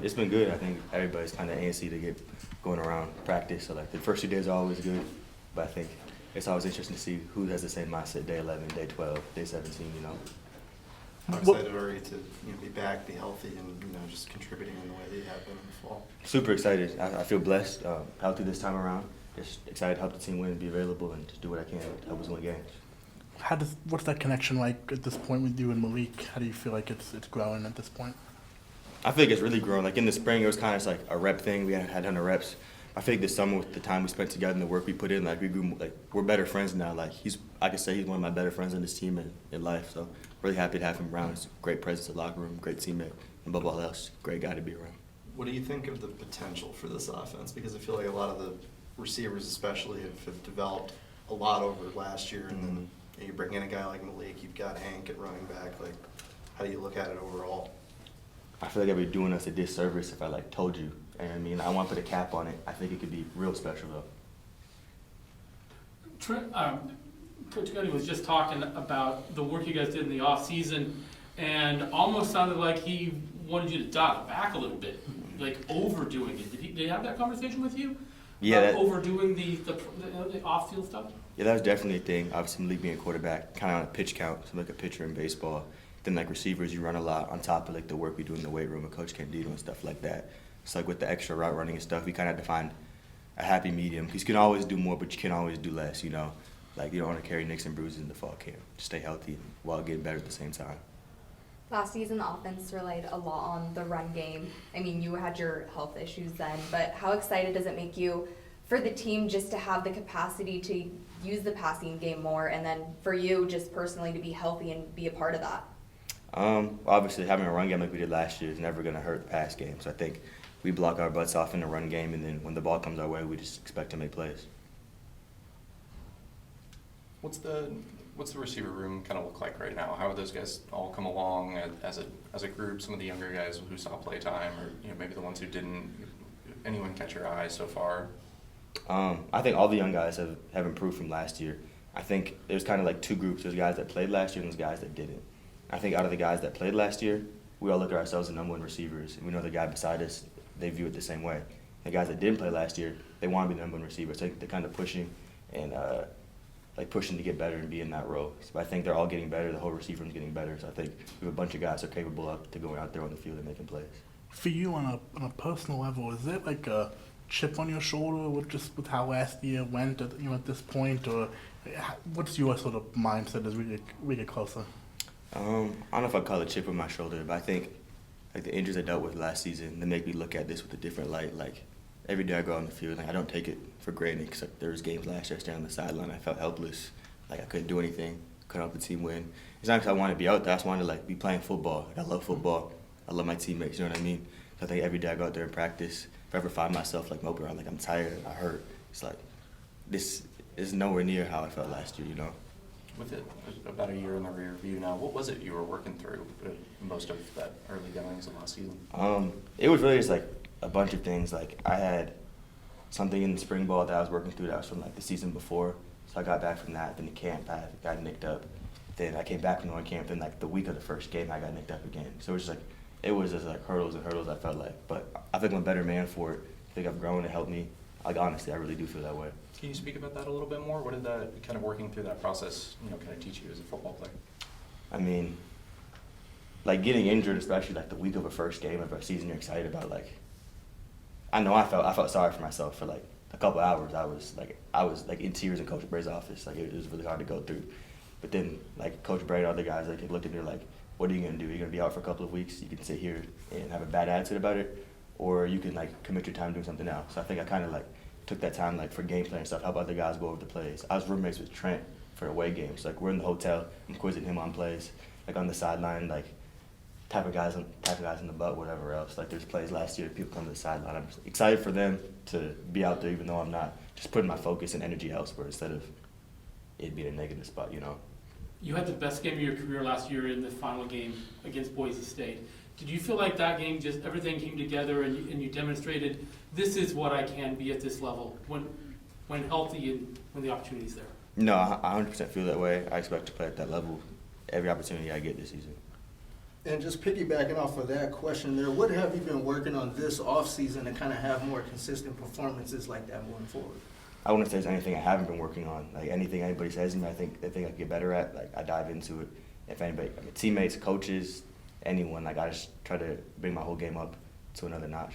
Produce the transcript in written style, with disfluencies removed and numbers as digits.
It's been good. I think everybody's kind of antsy to get going around practice. So like the first 2 days are always good, but I think it's always interesting to see who has the same mindset day 11, day 12, day 17. How excited are you to be back, be healthy, and just contributing in the way that you have been in the fall? Super excited. I feel blessed, healthy this time around. Just excited to help the team win, be available, and just do what I can to help us win games. What's that connection like at this point with you and Maalik? How do you feel like it's growing at this point? I feel like it's really grown. Like in the spring, it was kind of like a rep thing. We had done the reps. I feel like this summer, with the time we spent together and the work we put in, like we grew. Like we're better friends now. Like I could say he's one of my better friends on this team and in life. So really happy to have him around. He's a great presence in the locker room, great teammate, and above all else, great guy to be around. What do you think of the potential for this offense? Because I feel like a lot of the receivers, especially, have developed a lot over last year, and then you bring in a guy like Maalik. You've got Hank at running back. Like, how do you look at it overall? I feel like I'd be doing us a disservice if I told you. And I mean, I want to put a cap on it. I think it could be real special though. Coach Gundy was just talking about the work you guys did in the offseason, and almost sounded like he wanted you to dial it back a little bit, like overdoing it. Did he have that conversation with you? Yeah. Overdoing the off-field stuff? Yeah, that was definitely a thing. Obviously, Maalik being a quarterback, kind of on a pitch count, so like a pitcher in baseball. Then receivers, you run a lot on top of the work we do in the weight room with Coach Candido and stuff like that. So with the extra route running and stuff, we kind of had to find a happy medium. Because you can always do more, but you can always do less, Like you don't want to carry nicks and bruises in the fall camp. Just stay healthy while getting better at the same time. Last season, the offense relied a lot on the run game. I mean, you had your health issues then, but how excited does it make you for the team just to have the capacity to use the passing game more, and then for you just personally to be healthy and be a part of that? Obviously, having a run game like we did last year is never going to hurt the pass game. So I think we block our butts off in the run game, and then when the ball comes our way, we just expect to make plays. What's the receiver room kind of look like right now? How have those guys all come along as a group? Some of the younger guys who saw play time, or maybe the ones who didn't. Anyone catch your eye so far? I think all the young guys have improved from last year. I think there's kind of two groups. There's guys that played last year and there's guys that didn't. I think out of the guys that played last year, we all look at ourselves as number one receivers, and we know the guy beside us, they view it the same way. The guys that didn't play last year, they want to be the number one receiver. So I think they're kind of pushing and pushing to get better and be in that role. So I think they're all getting better. The whole receiver room's getting better. So I think we have a bunch of guys who are capable of to going out there on the field and making plays. For you on a personal level, is it like a chip on your shoulder with how last year went at this point, or what's your sort of mindset as we get closer? I don't know if I'd call it a chip on my shoulder, but I think the injuries I dealt with last season, they make me look at this with a different light. Every day I go on the field, I don't take it for granted, because there was games last year I standing on the sideline, I felt helpless, I couldn't do anything, couldn't help the team win. It's not because I wanted to be out there, I just wanted to be playing football. I love football, I love my teammates, you know what I mean? So I think every day I go out there and practice, if I ever find myself moping around, I'm tired, I hurt, it's this is nowhere near how I felt last year, With it about a year in the rear view now, what was it you were working through most of that early goings of last season? It was really just a bunch of things. I had something in the spring ball that I was working through that was from the season before. So I got back from that. Then the camp, I got nicked up. Then I came back from one camp. Then the week of the first game, I got nicked up again. So it was just hurdles and hurdles. I felt like, but I think I'm a better man for it. I think I've grown. It helped me. Honestly, I really do feel that way. Can you speak about that a little bit more? What did that kind of working through that process, kind of teach you as a football player? I mean, getting injured, especially the week of a first game of a season you're excited about. I know I felt sorry for myself for a couple hours. I was in tears in Coach Bray's office. It was really hard to go through. But then Coach Bray and other guys looked at me what are you gonna do? Are you gonna be out for a couple of weeks? You can sit here and have a bad attitude about it, or you can commit your time doing something else. So I think I kind of took that time for game plan and stuff, help other guys go over the plays. I was roommates with Trent for away games. We're in the hotel, I'm quizzing him on plays, on the sideline, tapping guys in the butt, whatever else. There's plays last year, people come to the sideline. I'm excited for them to be out there, even though I'm not. Just putting my focus and energy elsewhere instead of it being a negative spot, You had the best game of your career last year in the final game against Boise State. Did you feel like that game just everything came together and you demonstrated this is what I can be at this level when healthy and when the opportunity's there? No, I 100% feel that way. I expect to play at that level every opportunity I get this season. And just piggybacking off of that question there, what have you been working on this offseason to kind of have more consistent performances like that moving forward? I wouldn't say there's anything I haven't been working on. Like anything anybody says to me, I think I could get better at. Like I dive into it. If anybody, I mean, teammates, coaches, anyone, like I just try to bring my whole game up to another notch.